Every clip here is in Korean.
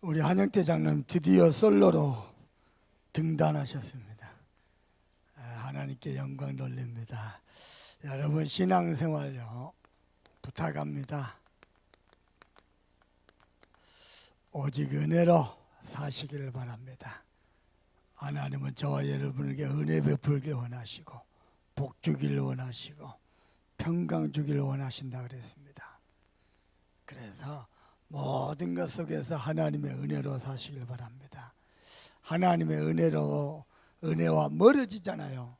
우리 한영태 장로님 드디어 솔로로 등단하셨습니다. 하나님께 영광 돌립니다. 여러분 신앙생활요 부탁합니다. 오직 은혜로 사시기를 바랍니다. 하나님은 저와 여러분에게 은혜 베풀길 원하시고 복 주기를 원하시고 평강 주기를 원하신다 그랬습니다. 그래서 모든 것 속에서 하나님의 은혜로 사시길 바랍니다. 하나님의 은혜와 멀어지잖아요.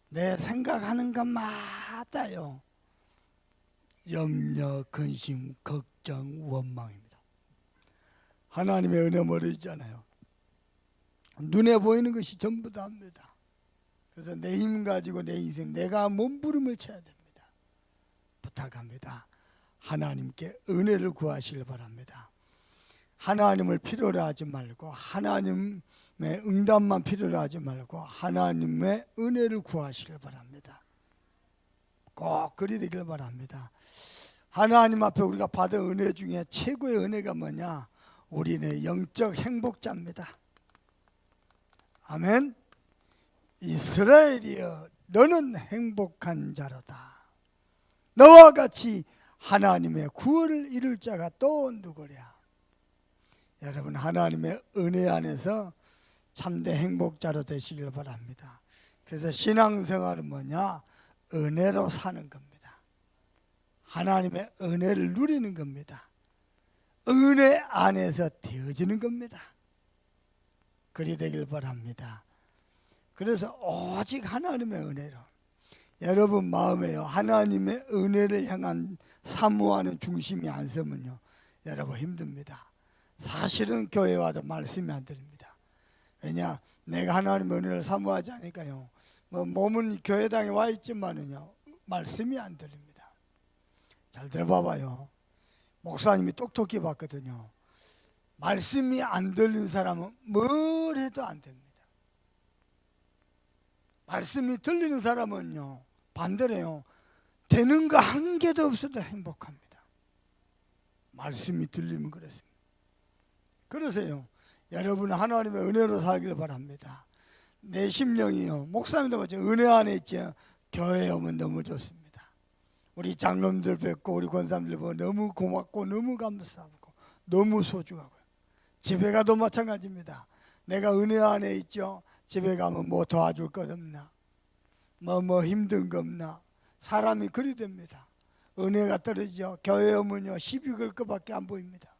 내 생각하는 것마다요 염려, 근심, 걱정, 원망입니다. 하나님의 은혜 멀어지잖아요. 눈에 보이는 것이 전부 다입니다. 그래서 내 힘 가지고 내 인생 내가 몸부림을 쳐야 됩니다. 부탁합니다. 하나님께 은혜를 구하시길 바랍니다. 하나님을 필요로 하지 말고 하나님의 응답만 필요로 하지 말고 하나님의 은혜를 구하시길 바랍니다. 꼭 그리 되길 바랍니다. 하나님 앞에 우리가 받은 은혜 중에 최고의 은혜가 뭐냐? 우리는 영적 행복자입니다. 아멘. 이스라엘이여 너는 행복한 자로다. 너와 같이 하나님의 구원을 이룰 자가 또 누구랴. 여러분 하나님의 은혜 안에서 참된 행복자로 되시길 바랍니다. 그래서 신앙생활은 뭐냐? 은혜로 사는 겁니다. 하나님의 은혜를 누리는 겁니다. 은혜 안에서 되어지는 겁니다. 그리 되길 바랍니다. 그래서 오직 하나님의 은혜로 여러분 마음에요 하나님의 은혜를 향한 사모하는 중심이 안 서면요 여러분 힘듭니다. 사실은 교회 와도 말씀이 안 들립니다. 왜냐? 내가 하나님의 은혜를 사모하지 않으니까요 몸은 교회당에 와 있지만은요 말씀이 안 들립니다. 잘 들어봐봐요. 목사님이 똑똑히 봤거든요. 말씀이 안 들리는 사람은 뭘 해도 안 됩니다. 말씀이 들리는 사람은요 반대래요. 되는 거 한 개도 없어도 행복합니다. 말씀이 들리면 그렇습니다. 그러세요. 여러분 하나님의 은혜로 살길 바랍니다. 내 심령이요 목사님도 마찬가지 은혜 안에 있죠. 교회에 오면 너무 좋습니다. 우리 장로님들 뵙고 우리 권사님들 보고 너무 고맙고 너무 감사하고 너무 소중하고요. 집에 가도 마찬가지입니다. 내가 은혜 안에 있죠. 집에 가면 뭐 도와줄 것 없나? 뭐 힘든 거 없나? 사람이 그리 됩니다. 은혜가 떨어지죠. 교회 오면요 시비 걸 것밖에 안 보입니다.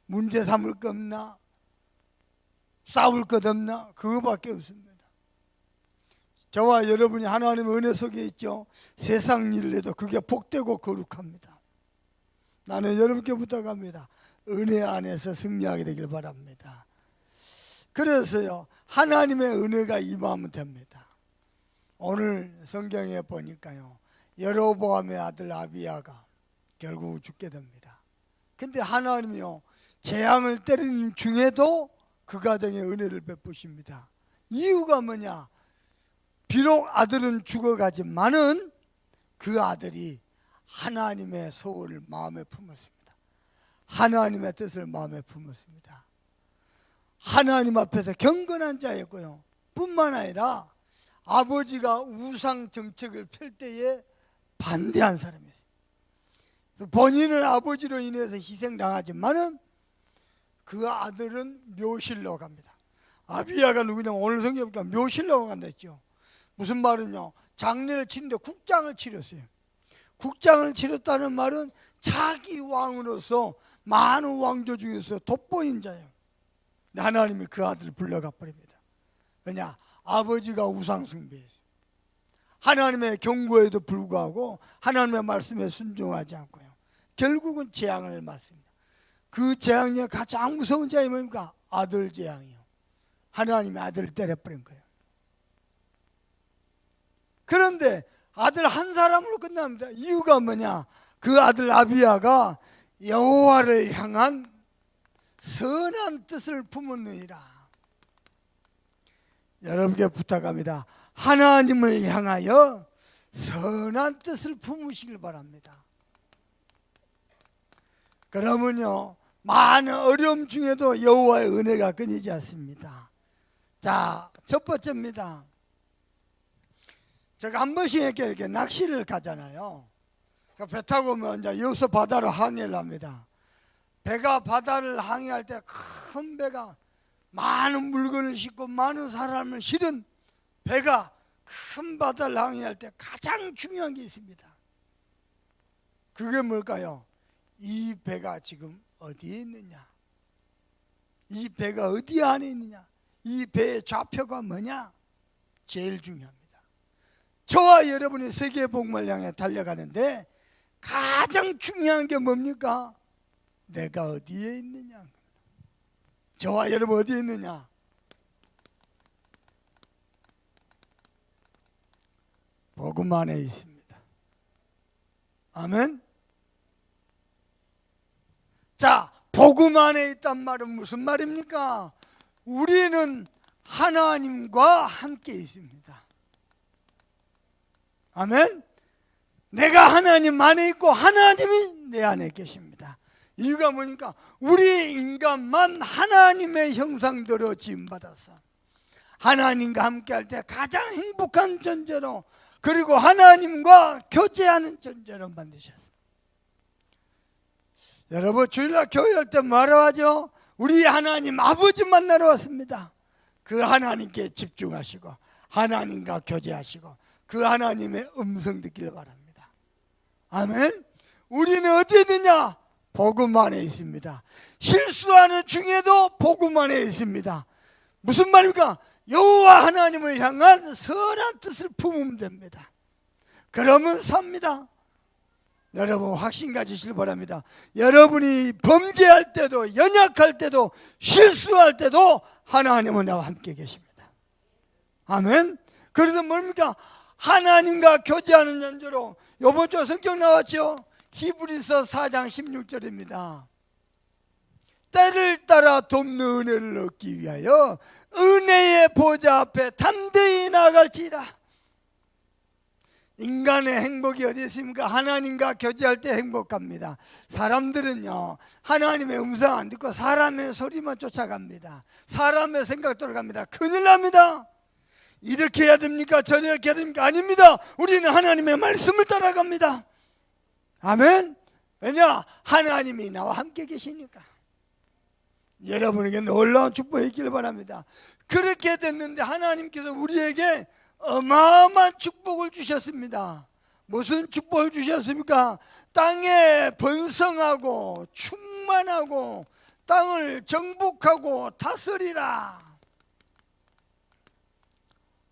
문제 삼을 거 없나? 싸울 것 없나? 그거밖에 없습니다. 저와 여러분이 하나님의 은혜 속에 있죠. 세상 일에도 그게 복되고 거룩합니다. 나는 여러분께 부탁합니다. 은혜 안에서 승리하게 되길 바랍니다. 그래서요 하나님의 은혜가 임하면 됩니다. 오늘 성경에 보니까요 여로보암의 아들 아비야가 결국 죽게 됩니다. 근데 하나님이요 재앙을 때리는 중에도 그 가정에 은혜를 베푸십니다. 이유가 뭐냐? 비록 아들은 죽어가지만은 그 아들이 하나님의 소원을 마음에 품었습니다. 하나님의 뜻을 마음에 품었습니다. 하나님 앞에서 경건한 자였고요. 뿐만 아니라 아버지가 우상 정책을 펼 때에 반대한 사람이었어요. 본인은 아버지로 인해서 희생당하지만은 그 아들은 묘실로 갑니다. 아비야가 누구냐면 오늘 성경에 보니까 묘실로 간다 했죠. 무슨 말은요? 장례를 치는데 국장을 치렀어요. 국장을 치렀다는 말은 자기 왕으로서 많은 왕조 중에서 돋보인 자예요. 하나님이 그 아들을 불러가 버립니다. 왜냐? 아버지가 우상 숭배했어요. 하나님의 경고에도 불구하고 하나님의 말씀에 순종하지 않고요. 결국은 재앙을 맞습니다. 그 재앙 중에 가장 무서운 재앙이 뭡니까? 아들 재앙이요. 하나님의 아들을 때려버린 거예요. 그런데 아들 한 사람으로 끝납니다. 이유가 뭐냐? 그 아들 아비야가 여호와를 향한 선한 뜻을 품었느니라. 여러분께 부탁합니다. 하나님을 향하여 선한 뜻을 품으시길 바랍니다. 그러면요 많은 어려움 중에도 여호와의 은혜가 끊이지 않습니다. 자, 첫 번째입니다. 제가 한 번씩 이렇게 낚시를 가잖아요. 배 타고 이제 여수 바다로 항해를 합니다. 배가 바다를 항해할 때 큰 배가 많은 물건을 싣고 많은 사람을 실은 배가 큰 바다를 항해할 때 가장 중요한 게 있습니다. 그게 뭘까요? 이 배가 지금 어디에 있느냐? 이 배가 어디 안에 있느냐? 이 배의 좌표가 뭐냐? 제일 중요합니다. 저와 여러분이 세계 복음을 향해 달려가는데 가장 중요한 게 뭡니까? 내가 어디에 있느냐? 저와 여러분 어디에 있느냐? 복음 안에 있습니다. 아멘. 자, 복음 안에 있단 말은 무슨 말입니까? 우리는 하나님과 함께 있습니다. 아멘. 내가 하나님 안에 있고 하나님이 내 안에 계십니다. 이유가 뭐니까 우리 인간만 하나님의 형상대로 지음받아서 하나님과 함께 할 때 가장 행복한 존재로, 그리고 하나님과 교제하는 존재로 만드셨습니다. 여러분, 주일날 교회할 때 뭐라고 하죠? 우리 하나님 아버지 만나러 왔습니다. 그 하나님께 집중하시고 하나님과 교제하시고 그 하나님의 음성 듣기를 바랍니다. 아멘. 우리는 어디에 있느냐? 복음 안에 있습니다. 실수하는 중에도 복음 안에 있습니다. 무슨 말입니까? 여호와 하나님을 향한 선한 뜻을 품으면 됩니다. 그러면 삽니다. 여러분, 확신 가지시길 바랍니다. 여러분이 범죄할 때도, 연약할 때도, 실수할 때도 하나님은 나와 함께 계십니다. 아멘. 그래서 뭡니까? 하나님과 교제하는 연조로, 이번 주 성경 나왔죠? 히브리서 4장 16절입니다. 때를 따라 돕는 은혜를 얻기 위하여 은혜의 보좌 앞에 담대히 나아갈지라. 인간의 행복이 어디 있습니까? 하나님과 교제할 때 행복합니다. 사람들은요, 하나님의 음성 안 듣고 사람의 소리만 쫓아갑니다. 사람의 생각대로 갑니다. 큰일 납니다. 이렇게 해야 됩니까? 저렇게 해야 됩니까? 아닙니다. 우리는 하나님의 말씀을 따라갑니다. 아멘. 왜냐? 하나님이 나와 함께 계시니까. 여러분에게 놀라운 축복이 있기를 바랍니다. 그렇게 됐는데 하나님께서 우리에게 어마어마한 축복을 주셨습니다. 무슨 축복을 주셨습니까? 땅에 번성하고 충만하고 땅을 정복하고 다스리라.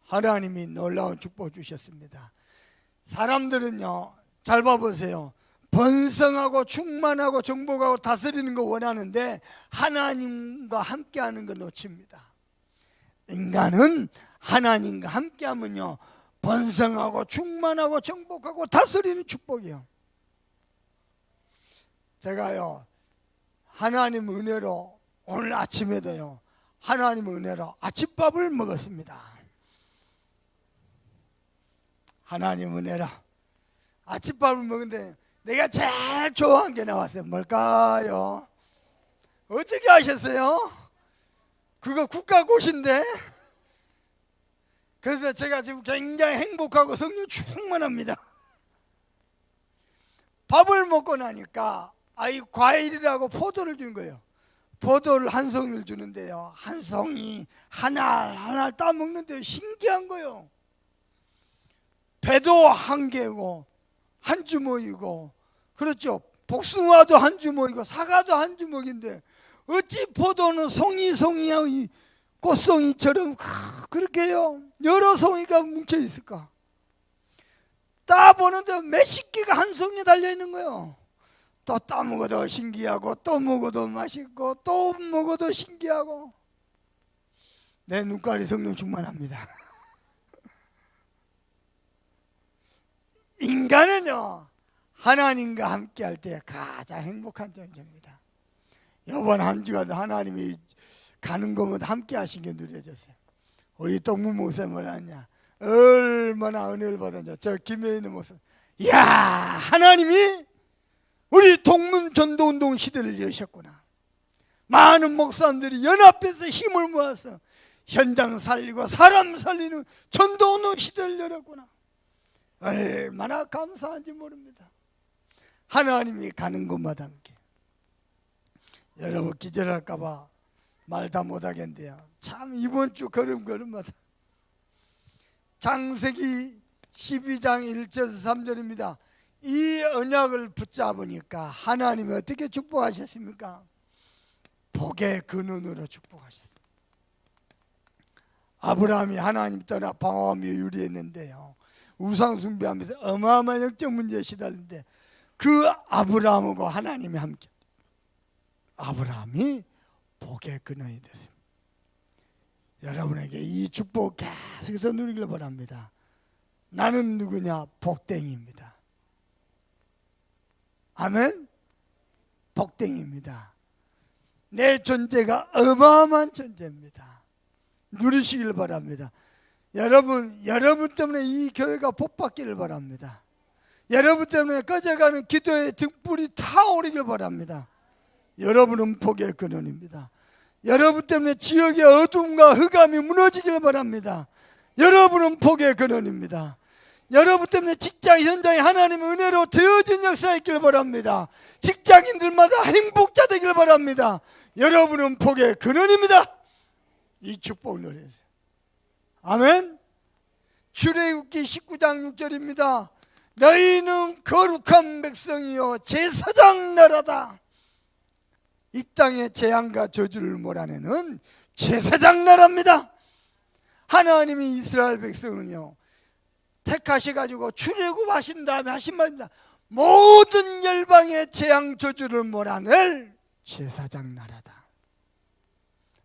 하나님이 놀라운 축복을 주셨습니다. 사람들은요, 잘 봐보세요. 번성하고 충만하고 정복하고 다스리는 거 원하는데 하나님과 함께하는 거 놓칩니다. 인간은 하나님과 함께하면요, 번성하고 충만하고 정복하고 다스리는 축복이요. 제가요, 하나님 은혜로 오늘 아침에도요, 하나님 은혜로 아침밥을 먹었습니다. 하나님 은혜로 아침밥을 먹는데 내가 제일 좋아하는 게 나왔어요. 뭘까요? 어떻게 아셨어요? 그거 국가꽃인데. 그래서 제가 지금 굉장히 행복하고 성령 충만합니다. 밥을 먹고 나니까 아이 과일이라고 포도를 준 거예요. 포도를 한 송이를 주는데요, 한 송이 하나 따먹는데 신기한 거예요. 배도 한 개고 한 주먹이고, 그렇죠, 복숭아도 한 주먹이고 사과도 한 주먹인데 어찌 포도는 송이야 꽃송이처럼 그렇게 해요? 여러 송이가 뭉쳐 있을까? 따보는데 몇십 개가 한 송이에 달려있는 거예요. 또 따먹어도 신기하고 또 먹어도 맛있고 또 먹어도 신기하고. 내 눈깔이 성령 충만합니다. 인간은요, 하나님과 함께 할 때 가장 행복한 존재입니다. 이번 한 주간 하나님이 가는 곳마다 함께 하신 게 누려졌어요. 우리 동무 목사님을 하냐, 얼마나 은혜를 받았냐. 저 김해 있는 목사, 이야, 하나님이 우리 동문 전도운동 시대를 여셨구나. 많은 목사님들이 연합해서 힘을 모아서 현장 살리고 사람 살리는 전도의 시대를 열었구나. 얼마나 감사한지 모릅니다. 하나님이 가는 곳마다 함께. 여러분 기절할까 봐 말 다 못하겠는데요, 참 이번 주 걸음걸음마다 창세기 12장 1절에서 3절입니다. 이 언약을 붙잡으니까 하나님이 어떻게 축복하셨습니까? 복의 근원으로 축복하셨어요. 아브라함이 하나님 떠나 방황하며 유리했는데요, 우상 숭배하면서 어마어마한 영적 문제에 시달리는데 그 아브라함하고 하나님이 함께, 아브라함이 복의 근원이 됐습니다. 여러분에게 이 축복 계속해서 누리길 바랍니다. 나는 누구냐? 복댕입니다. 아멘. 복댕입니다. 내 존재가 어마어마한 존재입니다. 누리시길 바랍니다. 여러분 때문에 이 교회가 복받기를 바랍니다. 여러분 때문에 꺼져가는 기도의 등불이 타오르길 바랍니다. 여러분은 복의 근원입니다. 여러분 때문에 지역의 어둠과 흑암이 무너지길 바랍니다. 여러분은 복의 근원입니다. 여러분 때문에 직장 현장에 하나님의 은혜로 되어진 역사가 있길 바랍니다. 직장인들마다 행복자 되길 바랍니다. 여러분은 복의 근원입니다. 이 축복을 누리세요. 아멘. 출애굽기 19장 6절입니다. 너희는 거룩한 백성이요 제사장 나라다. 이 땅의 재앙과 저주를 몰아내는 제사장 나라입니다. 하나님이 이스라엘 백성은요 택하셔가지고 출애굽하신 다음에 하신 말입니다. 모든 열방의 재앙 저주를 몰아낼 제사장 나라다.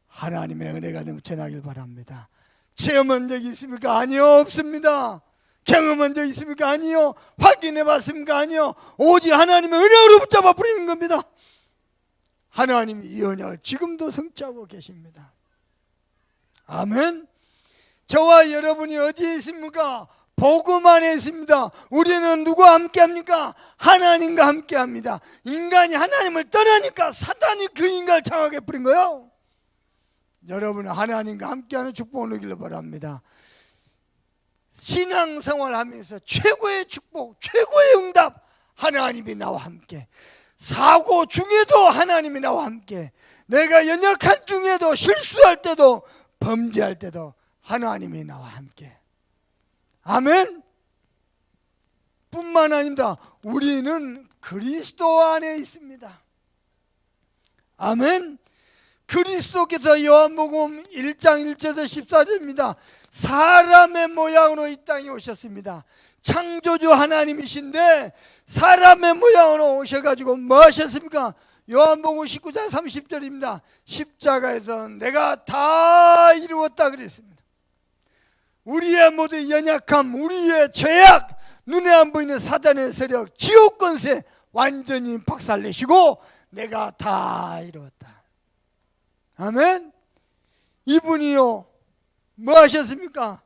하나님의 은혜가 넘쳐나길 바랍니다. 체험한 적이 있습니까? 아니요, 없습니다. 경험한 적 있습니까? 아니요. 확인해 봤습니까? 아니요. 오직 하나님의 은혜로 붙잡아 버리는 겁니다. 하나님이 이 언약을 지금도 성취하고 계십니다. 아멘. 저와 여러분이 어디에 있습니까? 복음 안에 있습니다. 우리는 누구와 함께 합니까? 하나님과 함께 합니다. 인간이 하나님을 떠나니까 사단이 그 인간을 장악해 버린 거예요. 여러분은 하나님과 함께하는 축복을 누리길 바랍니다. 신앙생활 하면서 최고의 축복, 최고의 응답, 하나님이 나와 함께. 사고 중에도 하나님이 나와 함께. 내가 연약한 중에도, 실수할 때도, 범죄할 때도 하나님이 나와 함께. 아멘. 뿐만 아닙니다. 우리는 그리스도 안에 있습니다. 아멘. 그리스도께서 요한복음 1장 1절에서 14절입니다. 사람의 모양으로 이 땅에 오셨습니다. 창조주 하나님이신데 사람의 모양으로 오셔가지고 뭐 하셨습니까? 요한복음 19장 30절입니다. 십자가에서 내가 다 이루었다 그랬습니다. 우리의 모든 연약함, 우리의 죄악, 눈에 안 보이는 사단의 세력, 지옥 권세 완전히 박살내시고 내가 다 이루었다. 아멘. 이분이요 뭐 하셨습니까?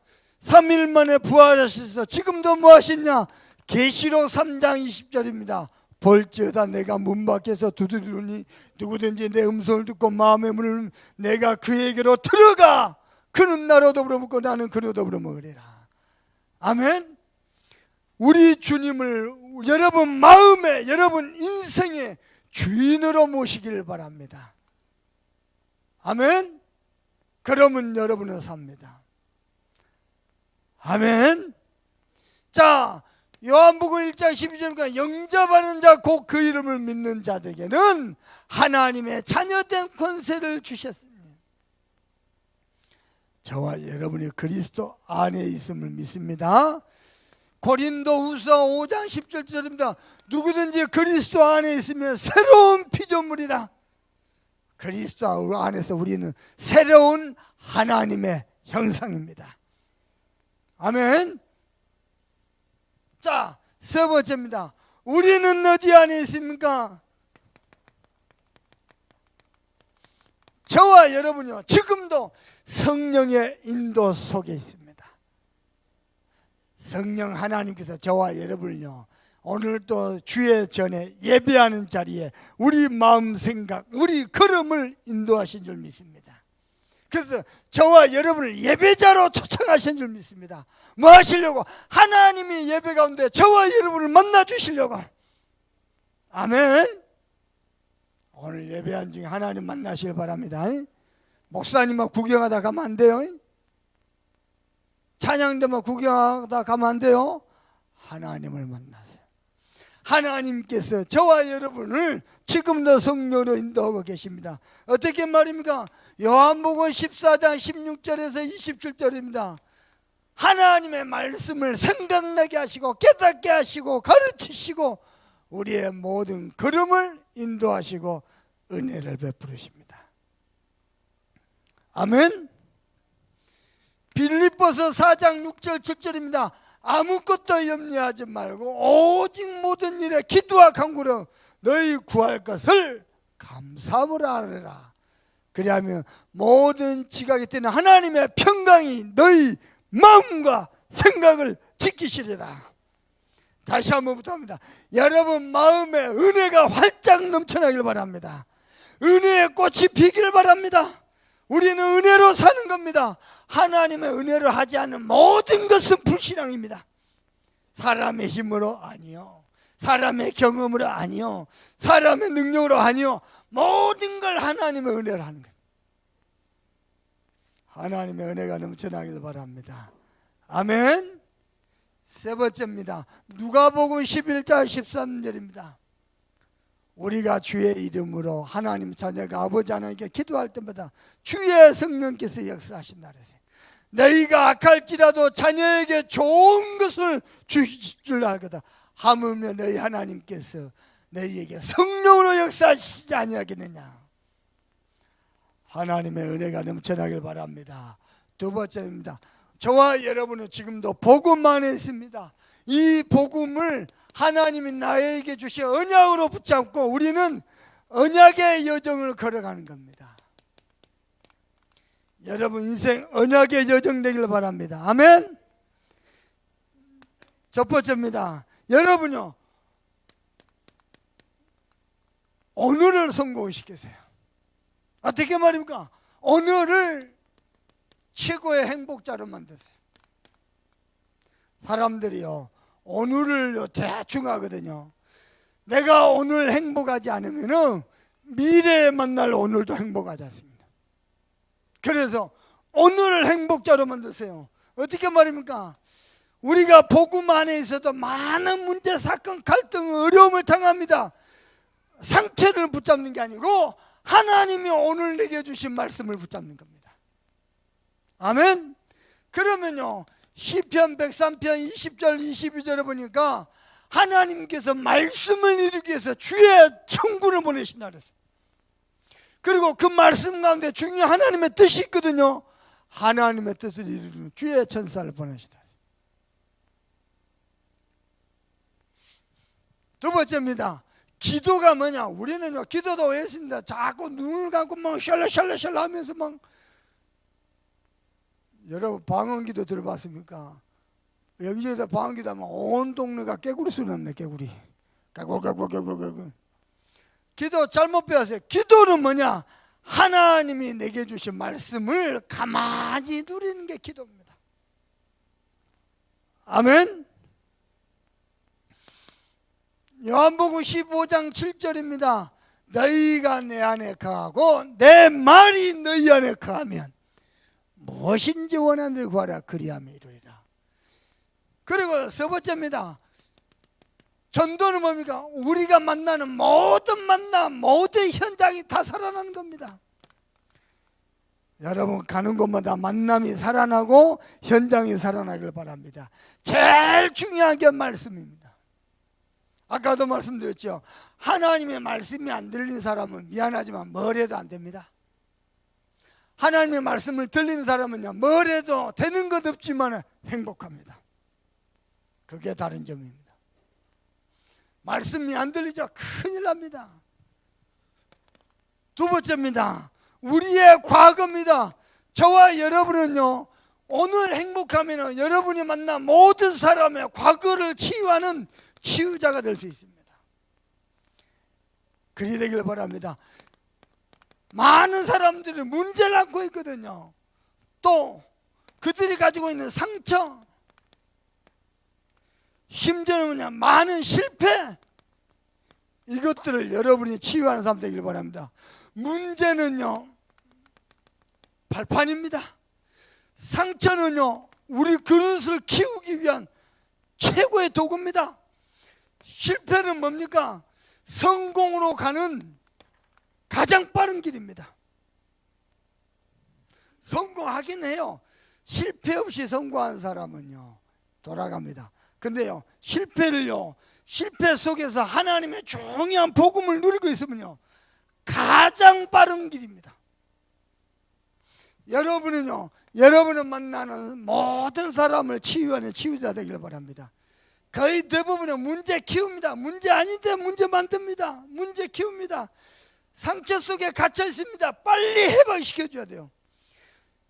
3일 만에 부활하셔서 지금도 뭐 하셨냐? 계시록 3장 20절입니다. 볼지어다 내가 문 밖에서 두드리니 누구든지 내 음성을 듣고 마음의 문을 내가 그에게로 들어가 그는 나로 더불어 먹고 나는 그로 더불어 먹으리라. 아멘. 우리 주님을 여러분 마음에, 여러분 인생의 주인으로 모시기를 바랍니다. 아멘. 그러면 여러분은 삽니다. 아멘. 자, 요한복음 1장 12절입니다. 영접하는 자 곧 그 이름을 믿는 자들에게는 하나님의 자녀된 권세를 주셨으니 저와 여러분이 그리스도 안에 있음을 믿습니다. 고린도후서 5장 10절입니다. 누구든지 그리스도 안에 있으면 새로운 피조물이라. 그리스도 안에서 우리는 새로운 하나님의 형상입니다. 아멘. 자, 세 번째입니다. 우리는 어디 안에 있습니까? 저와 여러분이요 지금도 성령의 인도 속에 있습니다. 성령 하나님께서 저와 여러분을요 오늘 또 주의 전에 예배하는 자리에 우리 마음 생각, 우리 걸음을 인도하신 줄 믿습니다. 그래서 저와 여러분을 예배자로 초청하신 줄 믿습니다. 뭐 하시려고? 하나님이 예배 가운데 저와 여러분을 만나 주시려고. 아멘. 오늘 예배한 중에 하나님 만나시길 바랍니다. 목사님만 구경하다 가면 안 돼요. 찬양대만 구경하다 가면 안 돼요. 하나님을 만나세요. 하나님께서 저와 여러분을 지금도 성령으로 인도하고 계십니다. 어떻게 말입니까? 요한복음 14장 16절에서 27절입니다. 하나님의 말씀을 생각나게 하시고 깨닫게 하시고 가르치시고 우리의 모든 걸음을 인도하시고 은혜를 베푸십니다. 아멘. 빌립보서 4장 6절 7절입니다. 아무것도 염려하지 말고 오직 모든 일에 기도와 간구로 너희 구할 것을 감사함으로 하라. 그리하면 모든 지각이 때는 하나님의 평강이 너희 마음과 생각을 지키시리라. 다시 한번 부탁합니다. 여러분 마음에 은혜가 활짝 넘쳐나길 바랍니다. 은혜의 꽃이 피길 바랍니다. 우리는 은혜로 사는 겁니다. 하나님의 은혜로 하지 않는 모든 것은 불신앙입니다. 사람의 힘으로 아니요, 사람의 경험으로 아니요, 사람의 능력으로 아니요, 모든 걸 하나님의 은혜로 하는 거예요. 하나님의 은혜가 넘쳐나길 바랍니다. 아멘. 세 번째입니다. 누가복음 11장 13절입니다. 우리가 주의 이름으로 하나님 자녀가 아버지 하나님께 기도할 때마다 주의 성령께서 역사하신다 그랬어요. 너희가 악할지라도 자녀에게 좋은 것을 주실 줄 알거다. 하물며 너희 하나님께서 너희에게 성령으로 역사하시지 아니하겠느냐. 하나님의 은혜가 넘쳐나길 바랍니다. 두 번째입니다. 저와 여러분은 지금도 복음 안에 있습니다. 이 복음을 하나님이 나에게 주신 언약으로 붙잡고 우리는 언약의 여정을 걸어가는 겁니다. 여러분 인생 언약의 여정 되길 바랍니다. 아멘. 첫 번째입니다. 여러분요, 오늘을 성공시키세요. 어떻게 말입니까? 오늘을 최고의 행복자로 만드세요. 사람들이요, 오늘을 대충 하거든요. 내가 오늘 행복하지 않으면 미래에 만날 오늘도 행복하지 않습니다. 그래서 오늘을 행복자로 만드세요. 어떻게 말입니까? 우리가 복음 안에 있어도 많은 문제, 사건, 갈등, 어려움을 당합니다. 상처를 붙잡는 게 아니고 하나님이 오늘 내게 주신 말씀을 붙잡는 겁니다. 아멘. 그러면요, 시편 103편 20절 22절에 보니까 하나님께서 말씀을 이루기 위해서 주의 천군을 보내신다 그랬어요. 그리고 그 말씀 가운데 중요한 하나님의 뜻이 있거든요. 하나님의 뜻을 이루는 주의 천사를 보내신다. 두 번째입니다. 기도가 뭐냐? 우리는요, 기도도 왜 했습니다. 자꾸 눈을 감고 막 샬라샬라샬라 하면서 막, 여러분 방언기도 들어봤습니까? 여기저기서 방언기도 하면 온 동네가 깨구리 소리 나네. 깨구리 깨굴깨굴깨굴깨굴. 기도 잘못 배웠어요. 기도는 뭐냐? 하나님이 내게 주신 말씀을 가만히 누리는 게 기도입니다. 아멘. 요한복음 15장 7절입니다. 너희가 내 안에 거하고 내 말이 너희 안에 거하면 무엇인지 원하는 대로 구하라. 그리하면 이루리라. 그리고 세 번째입니다. 전도는 뭡니까? 우리가 만나는 모든 만남, 모든 현장이 다 살아나는 겁니다. 여러분 가는 곳마다 만남이 살아나고 현장이 살아나길 바랍니다. 제일 중요한 게 말씀입니다. 아까도 말씀드렸죠. 하나님의 말씀이 안 들리는 사람은 미안하지만 뭘 해도 안 됩니다. 하나님의 말씀을 들리는 사람은요, 뭘 해도 되는 것 없지만 행복합니다. 그게 다른 점입니다. 말씀이 안 들리죠? 큰일 납니다. 두 번째입니다. 우리의 과거입니다. 저와 여러분은요, 오늘 행복하면 여러분이 만난 모든 사람의 과거를 치유하는 치유자가 될 수 있습니다. 그리 되길 바랍니다. 많은 사람들이 문제를 안고 있거든요. 또 그들이 가지고 있는 상처, 심지어는 많은 실패, 이것들을 여러분이 치유하는 사람 되길 바랍니다. 문제는요, 발판입니다. 상처는요, 우리 그릇을 키우기 위한 최고의 도구입니다. 실패는 뭡니까? 성공으로 가는 가장 빠른 길입니다. 성공하긴 해요. 실패 없이 성공한 사람은요, 돌아갑니다. 근데요, 실패 속에서 하나님의 중요한 복음을 누리고 있으면요, 가장 빠른 길입니다. 여러분은 만나는 모든 사람을 치유하는 치유자 되길 바랍니다. 거의 대부분은 문제 키웁니다. 문제 아닌데 문제 만듭니다. 문제 키웁니다. 상처 속에 갇혀 있습니다. 빨리 해방시켜줘야 돼요.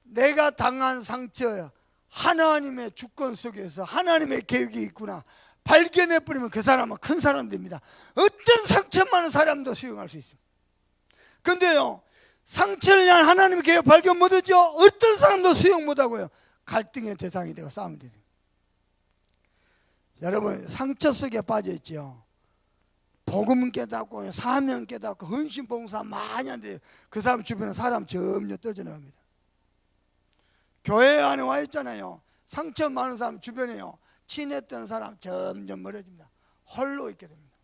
내가 당한 상처야, 하나님의 주권 속에서 하나님의 계획이 있구나 발견해버리면 그 사람은 큰 사람 됩니다. 어떤 상처 많은 사람도 수용할 수 있습니다. 근데요, 상처를 향한 하나님의 계획 발견 못하죠. 어떤 사람도 수용 못하고요, 갈등의 대상이 되고 싸움이 돼요. 여러분, 상처 속에 빠져있죠. 복음 깨닫고 사명 깨닫고 헌신 봉사 많이 한데 그 사람 주변에 사람 점점 떠져나갑니다. 교회 안에 와 있잖아요. 상처 많은 사람 주변에요, 친했던 사람 점점 멀어집니다. 홀로 있게 됩니다.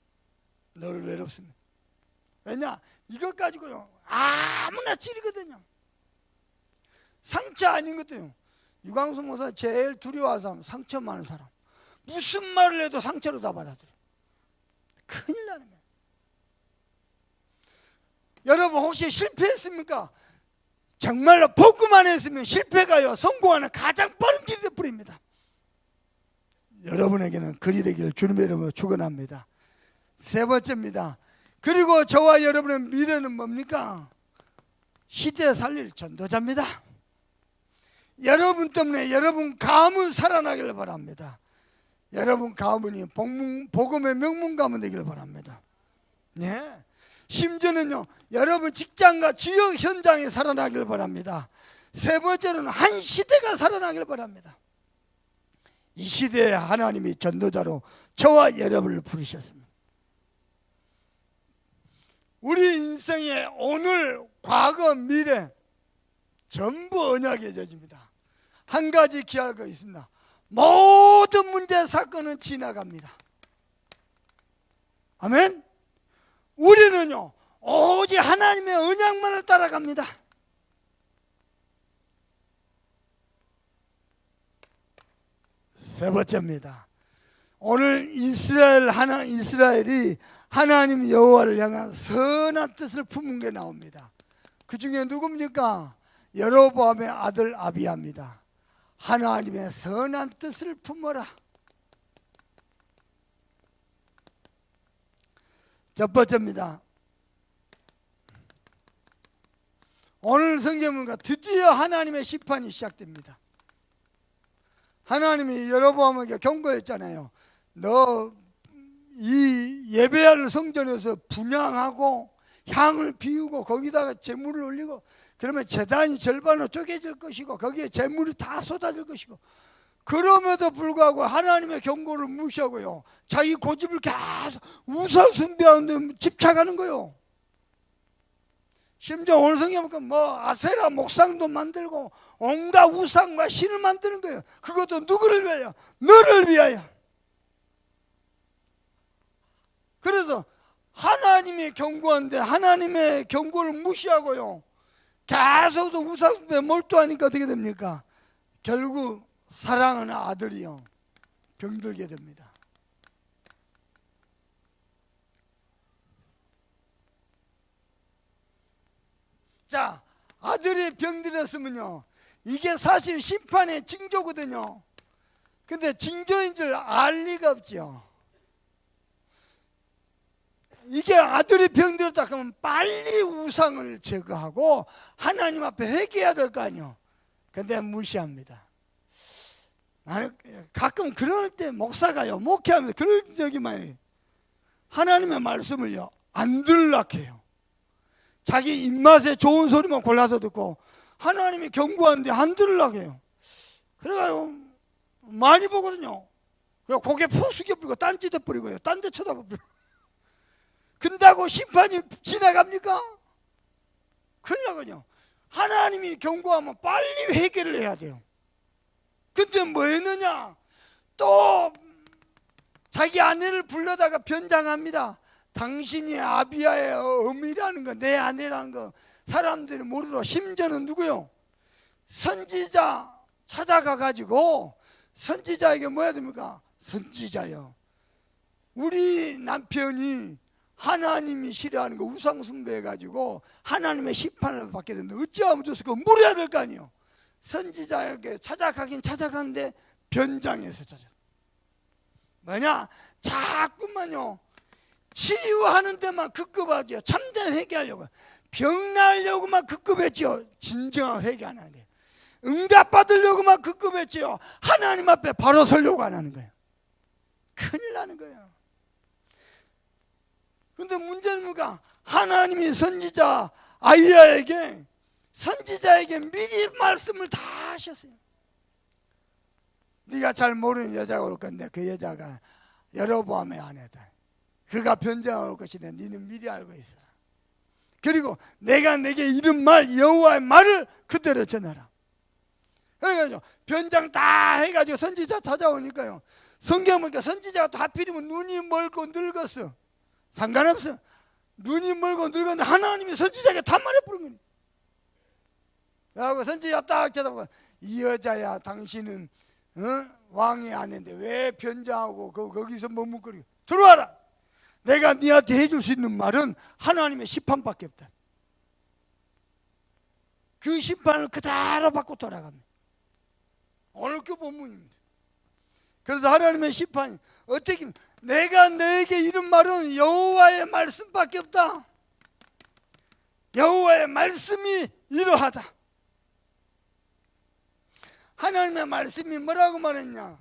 늘 외롭습니다. 왜냐? 이것 가지고요 아무나 찌르거든요. 상처 아닌 것도요. 유광수 목사 제일 두려워하는 사람, 상처 많은 사람. 무슨 말을 해도 상처로 다 받아들여요. 큰일 나는 거예요. 여러분, 혹시 실패했습니까? 정말로 복음만 했으면 실패가요, 성공하는 가장 빠른 길이 되어버립니다. 여러분에게는 그리 되기를 주님의 이름으로 축원합니다. 세 번째입니다. 그리고 저와 여러분의 미래는 뭡니까? 시대에 살릴 전도자입니다. 여러분 때문에 여러분 가문 살아나기를 바랍니다. 여러분 가문이 복음의 명문 가문 되기를 바랍니다. 네. 심지어는요, 여러분 직장과 지역 현장에 살아나기를 바랍니다. 세 번째는 한 시대가 살아나기를 바랍니다. 이 시대에 하나님이 전도자로 저와 여러분을 부르셨습니다. 우리 인생의 오늘, 과거, 미래 전부 언약의 저지입니다. 한 가지 기할 거 있습니다. 모든 문제 사건은 지나갑니다. 아멘. 우리는요 오직 하나님의 언약만을 따라갑니다. 세 번째입니다. 오늘 이스라엘이 하나님 여호와를 향한 선한 뜻을 품은 게 나옵니다. 그 중에 누굽니까? 여로보암의 아들 아비야입니다. 하나님의 선한 뜻을 품어라. 첫 번째입니다. 오늘 성경문과 드디어 하나님의 심판이 시작됩니다. 하나님이 여로보암에게 경고했잖아요. 너 이 예배할 성전에서 분향하고 향을 피우고 거기다가 제물을 올리고 그러면 제단이 절반으로 쪼개질 것이고 거기에 제물이 다 쏟아질 것이고, 그럼에도 불구하고 하나님의 경고를 무시하고요, 자기 고집을 계속 우상 숭배하는 데 집착하는 거예요. 심지어 오늘 성경 보면 아세라 목상도 만들고 온갖 우상과 신을 만드는 거예요. 그것도 누구를 위하여? 너를 위하여. 그래서 하나님이 경고하는데 하나님의 경고를 무시하고요, 계속 우상 숭배에 몰두하니까 어떻게 됩니까? 결국 사랑하는 아들이요 병들게 됩니다. 자, 아들이 병들었으면요, 이게 사실 심판의 징조거든요. 근데 징조인 줄 알 리가 없죠. 이게 아들이 병들었다 그러면 빨리 우상을 제거하고 하나님 앞에 회개해야 될 거 아니에요. 근데 무시합니다. 나는 가끔 그럴 때 목사가요, 목회하면서 그럴 적이 많아요. 하나님의 말씀을요 안 들으려고 해요. 자기 입맛에 좋은 소리만 골라서 듣고 하나님이 경고하는데 안 들으려고 해요. 그래가요 많이 보거든요. 그냥 고개 푹 숙여버리고 딴짓 해버리고요, 딴 데 쳐다버리고. 근다고 심판이 지나갑니까? 큰일 나거든요. 하나님이 경고하면 빨리 회개를 해야 돼요. 근데 뭐 했느냐, 또 자기 아내를 불러다가 변장합니다. 당신이 아비야의 어미라는 거, 내 아내라는 거 사람들이 모르도록. 심지어는 누구요? 선지자 찾아가 가지고 선지자에게 뭐야 됩니까? 선지자요, 우리 남편이 하나님이 싫어하는 거 우상 숭배해 가지고 하나님의 심판을 받게 된다. 어찌하면 좋습니까? 물어야 될 거 아니에요. 선지자에게 찾아가긴 찾아갔는데 변장해서 찾아가. 뭐냐? 자꾸만요 치유하는 데만 급급하죠. 참된 회개하려고, 병 나으려고만 급급했죠. 진정한 회개 안 하는 거예요. 응답받으려고만 급급했죠. 하나님 앞에 바로 서려고 안 하는 거예요. 큰일 나는 거예요. 근데 문제는 뭐가? 하나님이 선지자에게 미리 말씀을 다 하셨어요. 네가 잘 모르는 여자가 올 건데 그 여자가 여로보암의 아내다. 그가 변장할 것이다. 너는 미리 알고 있어라. 그리고 내가 내게 이른 말 여호와의 말을 그대로 전하라. 그래가지고 변장 다 해가지고 선지자 찾아오니까요, 성경 보니까 선지자가 또 하필이면 눈이 멀고 늙었어. 상관없어. 눈이 멀고 늙었는데 하나님이 선지자에게 단말해 부른 거예요. 그래서 선지자가 딱 쳐다보고, 이 여자야, 당신은 왕의 아내인데 왜 변장하고 거기서 머뭇거리고, 들어와라. 내가 네한테 해줄 수 있는 말은 하나님의 심판밖에 없다. 그 심판을 그대로 받고 돌아갑니다. 오늘 그 본문입니다. 그래서 하나님의 심판이 어떻게, 내가 너에게 이른 말은 여호와의 말씀밖에 없다. 여호와의 말씀이 이러하다. 하나님의 말씀이 뭐라고 말했냐?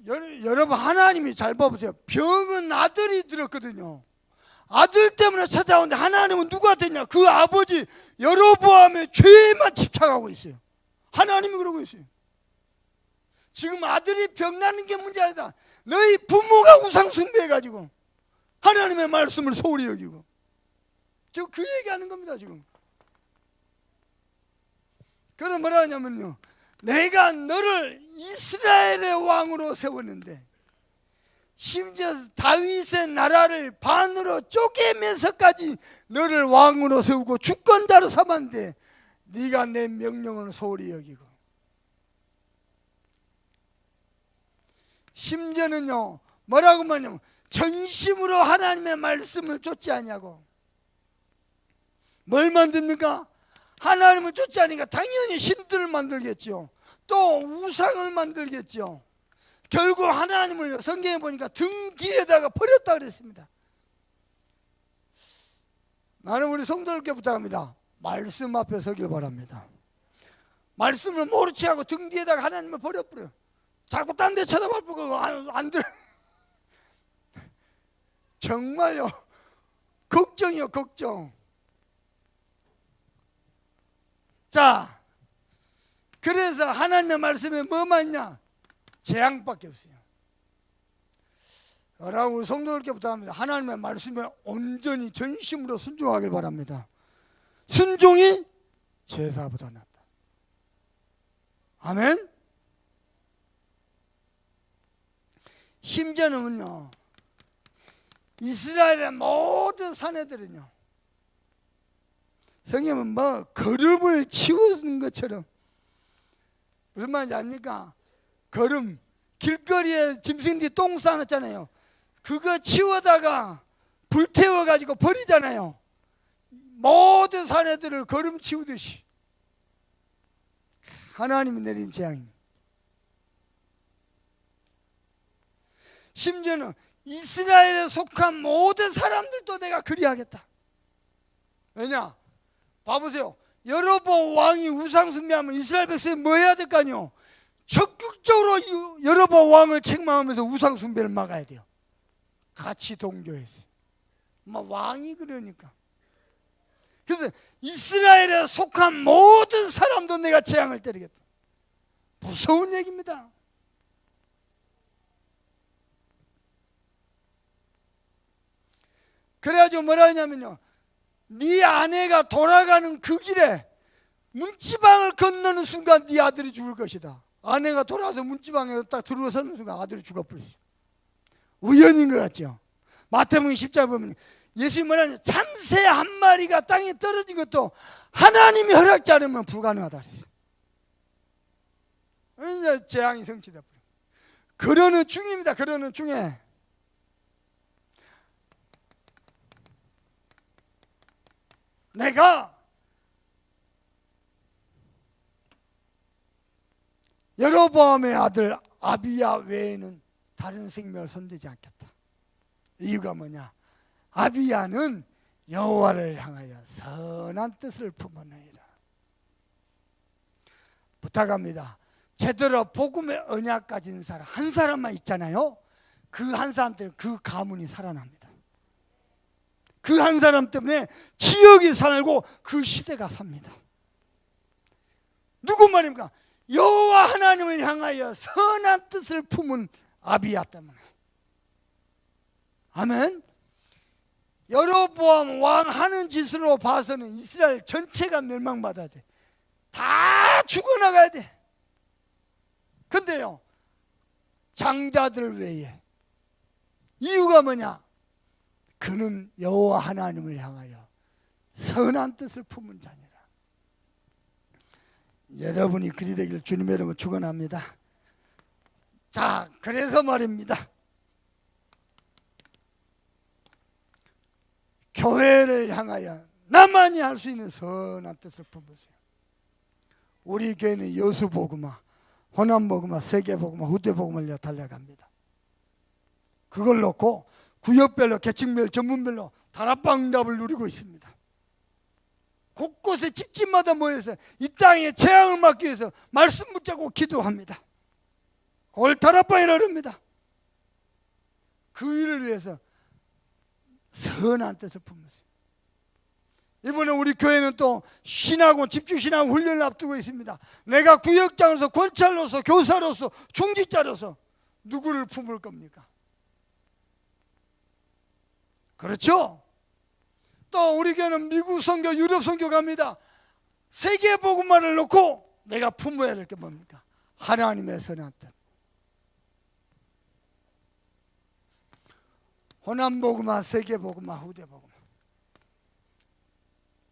여러분, 하나님이 잘 봐보세요. 병은 아들이 들었거든요. 아들 때문에 찾아오는데 하나님은 누가 됐냐? 그 아버지 여로보암의 죄에만 집착하고 있어요. 하나님이 그러고 있어요. 지금 아들이 병나는 게 문제 아니다. 너희 부모가 우상 숭배해가지고 하나님의 말씀을 소홀히 여기고, 지금 그 얘기하는 겁니다. 지금 그래서 뭐라 하냐면요, 내가 너를 이스라엘의 왕으로 세웠는데, 심지어 다윗의 나라를 반으로 쪼개면서까지 너를 왕으로 세우고 주권자로 삼았는데 네가 내 명령을 소홀히 여기고, 심지어는요 뭐라고 말하냐면 전심으로 하나님의 말씀을 쫓지 않냐고. 뭘 만듭니까? 하나님을 쫓지 않으니까 당연히 신들을 만들겠죠. 또 우상을 만들겠죠. 결국 하나님을 성경에 보니까 등 뒤에다가 버렸다 그랬습니다. 나는 우리 성도들께 부탁합니다. 말씀 앞에 서길 바랍니다. 말씀을 모르지 하고 등 뒤에다가 하나님을 버려버려요. 자꾸 딴 데 쳐다보고 안 돼. 정말요, 걱정이요, 걱정. 자, 그래서 하나님의 말씀에 뭐만 있냐? 재앙밖에 없어요. 그러나 우리 성도들께 부탁합니다. 하나님의 말씀에 온전히 전심으로 순종하길 바랍니다. 순종이 제사보다 낫다. 아멘. 심지어는요, 이스라엘의 모든 사내들은요, 성경은 뭐 거름을 치우는 것처럼, 무슨 말인지 압니까? 거름, 길거리에 짐승들이 똥 싸놨잖아요. 그거 치워다가 불태워가지고 버리잖아요. 모든 사내들을 거름 치우듯이 하나님이 내린 재앙입니다. 심지어는 이스라엘에 속한 모든 사람들도 내가 그리하겠다. 왜냐? 봐보세요. 여로보암 왕이 우상 숭배하면 이스라엘 백성이 뭐 해야 될 거 아니요? 적극적으로 여로보암 왕을 책망하면서 우상 숭배를 막아야 돼요. 같이 동조했어요. 왕이 그러니까. 그래서 이스라엘에 속한 모든 사람도 내가 재앙을 때리겠다. 무서운 얘기입니다. 그래가지고 뭐라 하냐면요, 네 아내가 돌아가는 그 길에 문지방을 건너는 순간 네 아들이 죽을 것이다. 아내가 돌아와서 문지방에 딱 들어서는 순간 아들이 죽어버렸어요. 우연인 것 같죠. 마태복음 10장 보면 예수님이 뭐냐면 참새 한 마리가 땅에 떨어진 것도 하나님이 허락지 않으면 불가능하다 그랬어요. 이제 재앙이 성취돼 버려요. 그러는 중입니다. 그러는 중에 내가 여로보암의 아들 아비야 외에는 다른 생명을 손대지 않겠다. 이유가 뭐냐? 아비야는 여호와를 향하여 선한 뜻을 품었느니라. 부탁합니다. 제대로 복음의 언약 가진 사람 한 사람만 있잖아요. 그 한 사람 때문에 그 가문이 살아납니다. 그 한 사람 때문에 지역이 살고 그 시대가 삽니다. 누구 말입니까? 여호와 하나님을 향하여 선한 뜻을 품은 아비야 때문에. 아멘. 여로보암 왕 하는 짓으로 봐서는 이스라엘 전체가 멸망받아야 돼. 다 죽어나가야 돼. 근데요, 장자들 외에 이유가 뭐냐? 그는 여호와 하나님을 향하여 선한 뜻을 품은 자니라. 여러분이 그리 되길 주님의 이름으로 축원합니다. 자, 그래서 말입니다. 교회를 향하여 나만이 할 수 있는 선한 뜻을 품으세요. 우리 교회는 여수복음화, 호남복음화, 세계복음화, 후대복음을 달려갑니다. 그걸 놓고 구역별로, 계층별, 전문별로 다락방답을 누리고 있습니다. 곳곳에 집집마다 모여서 이 땅에 재앙을 막기 위해서 말씀 붙잡고 기도합니다. 그걸 다락방이라고 합니다. 그 일을 위해서 선한 뜻을 품으세요. 이번에 우리 교회는 또 신학원, 집중신학 훈련을 앞두고 있습니다. 내가 구역장으로서, 권찰로서, 교사로서, 중직자로서 누구를 품을 겁니까? 그렇죠? 또 우리 교회는 미국 선교, 유럽 선교 갑니다. 세계 복음화를 놓고 내가 품어야 될 게 뭡니까? 하나님의 선한 뜻. 호남 복음화, 세계 복음화, 후대 복음화.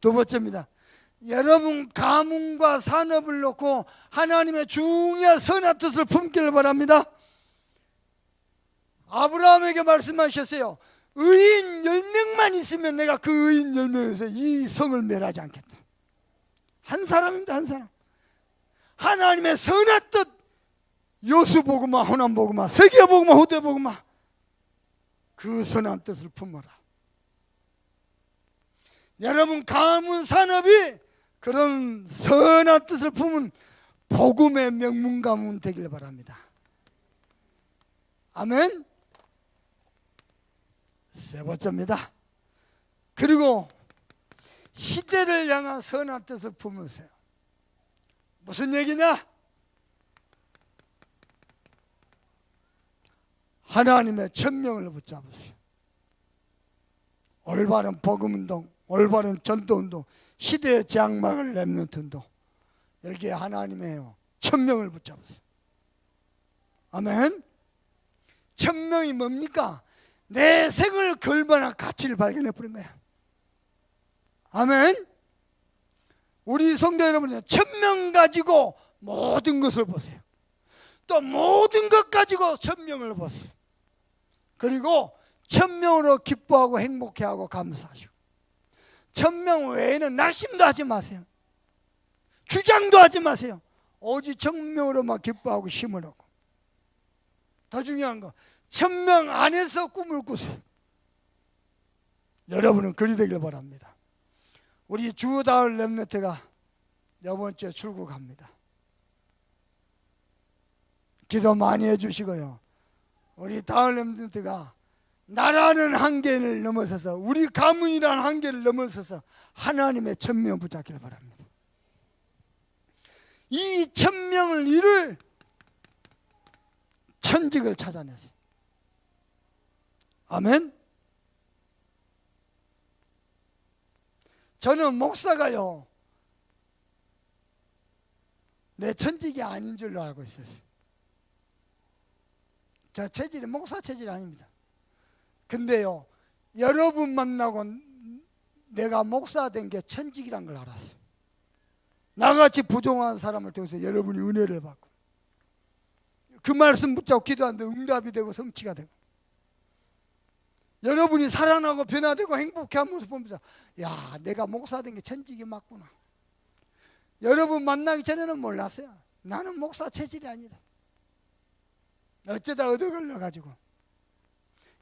두 번째입니다. 여러분 가문과 산업을 놓고 하나님의 중요한 선한 뜻을 품기를 바랍니다. 아브라함에게 말씀하셨어요. 의인 10명만 있으면 내가 그 의인 10명에서 이 성을 멸하지 않겠다. 한 사람입니다. 한 사람. 하나님의 선한 뜻, 여수복음화, 호남복음화, 세계복음화, 후대복음화, 그 선한 뜻을 품어라. 여러분 가문 산업이 그런 선한 뜻을 품은 복음의 명문 가문 되길 바랍니다. 아멘. 세 번째입니다. 그리고 시대를 향한 선한 뜻을 품으세요. 무슨 얘기냐? 하나님의 천명을 붙잡으세요. 올바른 복음운동, 올바른 전도운동, 시대의 장막을 렘넌트운동, 여기에 하나님의 천명을 붙잡으세요. 아멘. 천명이 뭡니까? 내 생을 걸만한 가치를 발견해 버린 거야. 아멘. 우리 성도 여러분은 천명 가지고 모든 것을 보세요. 또 모든 것 가지고 천명을 보세요. 그리고 천명으로 기뻐하고 행복해하고 감사하시고, 천명 외에는 낙심도 하지 마세요. 주장도 하지 마세요. 오직 천명으로만 기뻐하고 힘을 얻고, 더 중요한 거 천명 안에서 꿈을 꾸세요. 여러분은 그리 되길 바랍니다. 우리 주다울 렘넌트가 이번 주에 출국합니다. 기도 많이 해주시고요. 우리 다을렘들가 나라는 한계를 넘어서서, 우리 가문이라는 한계를 넘어서서 하나님의 천명 붙잡기를 바랍니다. 이 천명을 이룰 천직을 찾아내세요. 아멘. 저는 목사가요, 내 천직이 아닌 줄로 알고 있었어요. 저 체질이 목사 체질이 아닙니다. 근데요, 여러분 만나고 내가 목사 된 게 천직이란 걸 알았어요. 나같이 부정한 사람을 통해서 여러분이 은혜를 받고, 그 말씀 붙잡고 기도하는데 응답이 되고 성취가 되고, 여러분이 살아나고 변화되고 행복해하는 모습 보면서, 야, 내가 목사 된 게 천직이 맞구나. 여러분 만나기 전에는 몰랐어요. 나는 목사 체질이 아니다. 어쩌다 얻어 걸려가지고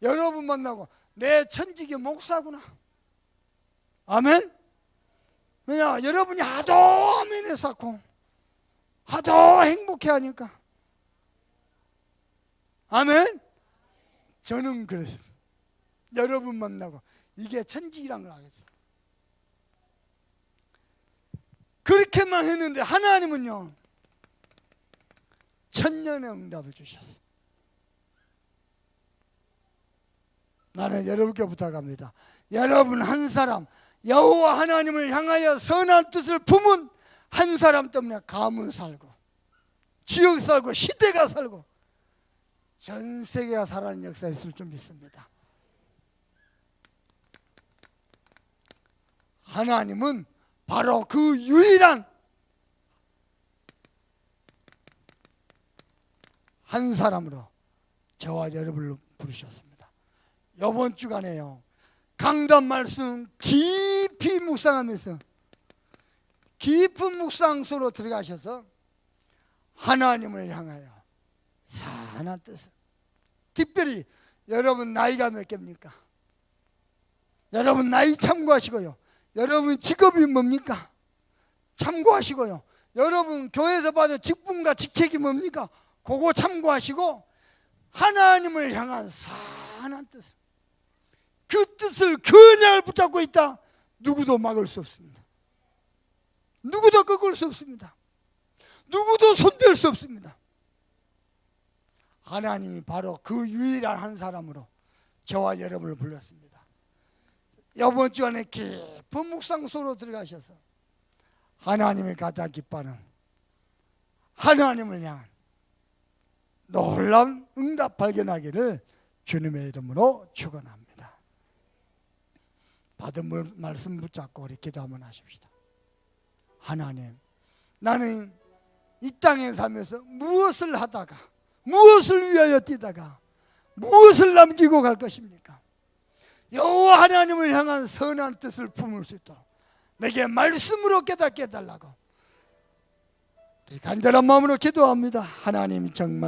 여러분 만나고 내 천직이 목사구나. 아멘. 왜냐, 여러분이 하도 아멘에 쌓고 하도 행복해하니까. 아멘. 저는 그랬습니다. 여러분 만나고 이게 천직이란 걸 알겠어요. 그렇게만 했는데 하나님은요, 천년의 응답을 주셨어요. 나는 여러분께 부탁합니다. 여러분 한 사람, 여호와 하나님을 향하여 선한 뜻을 품은 한 사람 때문에 가문 살고, 지역 살고, 시대가 살고, 전 세계가 살아가는 역사가 있을 줄 믿습니다. 하나님은 바로 그 유일한 한 사람으로 저와 여러분을 부르셨습니다. 이번 주간에요, 강단 말씀 깊이 묵상하면서 깊은 묵상소로 들어가셔서 하나님을 향하여 선한 뜻을, 특별히 여러분 나이가 몇 개입니까? 여러분 나이 참고하시고요. 여러분 직업이 뭡니까? 참고하시고요. 여러분 교회에서 받은 직분과 직책이 뭡니까? 그거 참고하시고 하나님을 향한 선한 뜻을, 그 뜻을 그냥 붙잡고 있다. 누구도 막을 수 없습니다. 누구도 꺾을 수 없습니다. 누구도 손댈 수 없습니다. 하나님이 바로 그 유일한 한 사람으로 저와 여러분을 불렀습니다. 이번 주간에 깊은 묵상소로 들어가셔서 하나님이 가장 기뻐하는 하나님을 향한 놀라운 응답 발견하기를 주님의 이름으로 축원합니다. 받은 말씀 붙잡고 우리 기도 한번 하십시다. 하나님, 나는 이 땅에 살면서 무엇을 하다가, 무엇을 위하여 뛰다가 무엇을 남기고 갈 것입니까? 여호와 하나님을 향한 선한 뜻을 품을 수 있도록 내게 말씀으로 깨닫게 해달라고 간절한 마음으로 기도합니다. 하나님, 정말